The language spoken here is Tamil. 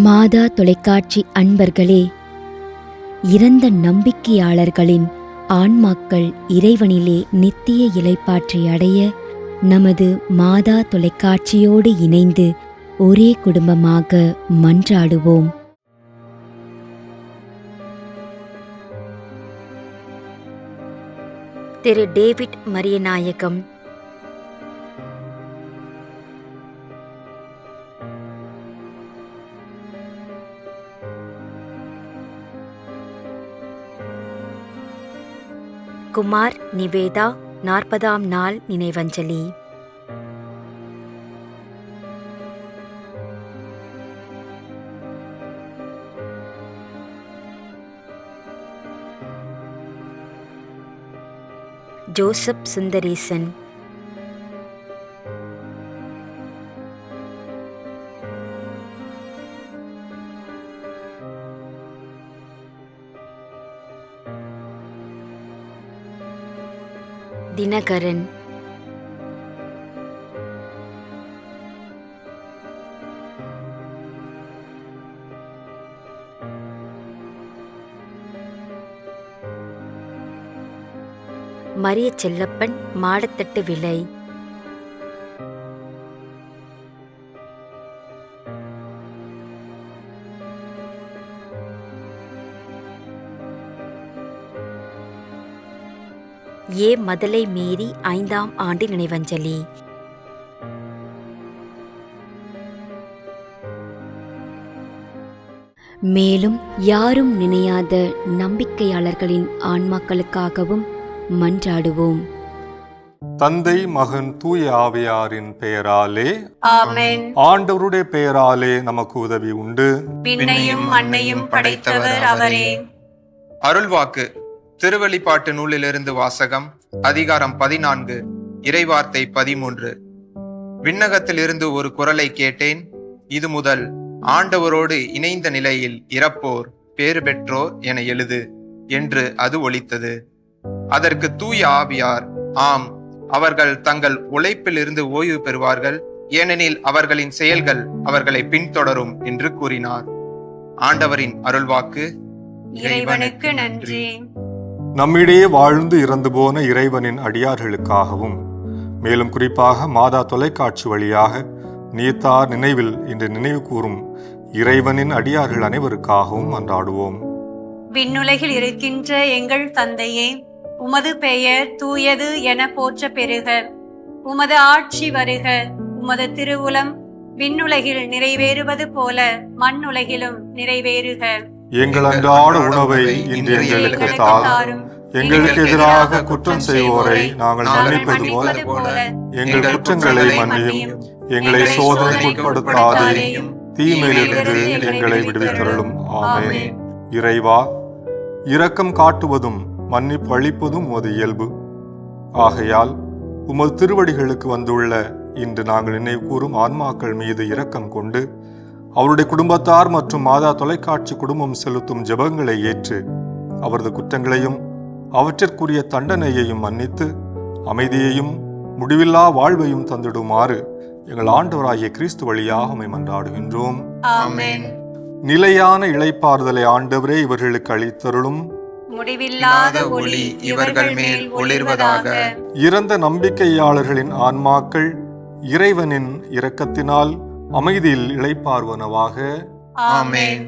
மாதா தொலைக்காட்சி அன்பர்களே, இறந்த நம்பிக்கையாளர்களின் ஆன்மாக்கள் இறைவனிலே நித்திய இளைப்பாற்றி அடைய நமது மாதா தொலைக்காட்சியோடு இணைந்து ஒரே குடும்பமாக மன்றாடுவோம். திரு டேவிட் மரியநாயகம், குமார் நிவேதா 40ஆம் நாள் நினைவஞ்சலி. ஜோசப் சுந்தரேசன், தினகரன், மரிய செல்லப்பன், மாடத்தட்டு விலை, ஏ மதலை மேரி 5ஆம் ஆண்டு நினைவஞ்சலி. மேலும் யாரும் நினையாத நம்பிக்கையாளர்களின் ஆன்மாக்களுக்காகவும் மன்றாடுவோம். தந்தை, மகன், தூய ஆவியாரின் பெயராலே ஆமென். ஆண்டவருடைய பெயராலே நமக்கு உதவி உண்டு. விண்ணையும் மண்ணையும் படைத்தவர் அவரே. அருள்வாக்கு. திருவெளிப்பாட்டு நூலிலிருந்து வாசகம். அதிகாரம் 14, இறைவார்த்தை 13. விண்ணகத்திலிருந்து ஒரு குரலை கேட்டேன். இது முதல் ஆண்டவரோடு இணைந்த நிலையில் இறப்போர் பேறு பெற்றோர் என எழுது என்று அது ஒலித்தது. அதற்கு தூய ஆவியார், ஆம், அவர்கள் தங்கள் உழைப்பில் இருந்து ஓய்வு பெறுவார்கள், ஏனெனில் அவர்களின் செயல்கள் அவர்களை பின்தொடரும் என்று கூறினார். ஆண்டவரின் அருள்வாக்கு. இறைவனுக்கு நன்றி. நம்மிடையே வாழ்ந்து இறந்து போன இறைவனின் அடியார்களுக்காகவும், மேலும் குறிப்பாக மாதா தொலைக்காட்சி வழியாக நீத்தார் நினைவில் இன்று நினைவு கூறும் இறைவனின் அடியார்கள் அனைவருக்காகவும் மன்றாடுவோம். விண்ணுலகில் இருக்கின்ற எங்கள் தந்தையே, உமது பெயர் தூயது என போற்ற பெறுக. உமது ஆட்சி வருக. உமது திருவுளம் விண்ணுலகில் நிறைவேறுவது போல மண்ணுலகிலும் நிறைவேறுக. எங்கள் அன்றாட உணவை இன்று எங்களுக்கு தாரும். எங்களுக்கு எதிராக குற்றம் செய்வோரை நாங்கள் மன்னிப்பது போல எங்கள் குற்றங்களை மன்னியும். எங்களை சோதனைக்குட்படுத்தாதேயும், தீமையிலிருந்து எங்களை விடுவித்தருளும். ஆமென். இறைவா, இரக்கம் காட்டுவதும் மன்னிப்பு அளிப்பதும் உமது இயல்பு. ஆகையால் உமது திருவடிகளுக்கு வந்துள்ள இன்று நாங்கள் நினைவு கூறும் ஆன்மாக்கள் மீது இரக்கம் கொண்டு அவருடைய குடும்பத்தார் மற்றும் மாதா தொலைக்காட்சி குடும்பம் செலுத்தும் ஜெபங்களை ஏற்று அவரது குற்றங்களையும் அவற்றிற்குரிய தண்டனையையும் மன்னித்து அமைதியையும் முடிவில்லா வாழ்வையும் தந்திடுமாறு எங்கள் ஆண்டவராகிய கிறிஸ்து வழியாக உம்மை மன்றாடுகின்றோம். ஆமென். நிலையான இளைப்பாறுதலை ஆண்டவரே இவர்களுக்கு அளித்தருளும். முடிவில்லாத ஒளி இவர்கள் மேல் ஒளிர்வதாக. இறந்த நம்பிக்கையாளர்களின் ஆன்மாக்கள் இறைவனின் இரக்கத்தினால் அமைதியில் இளைப்பாறுவனவாக. ஆமென்.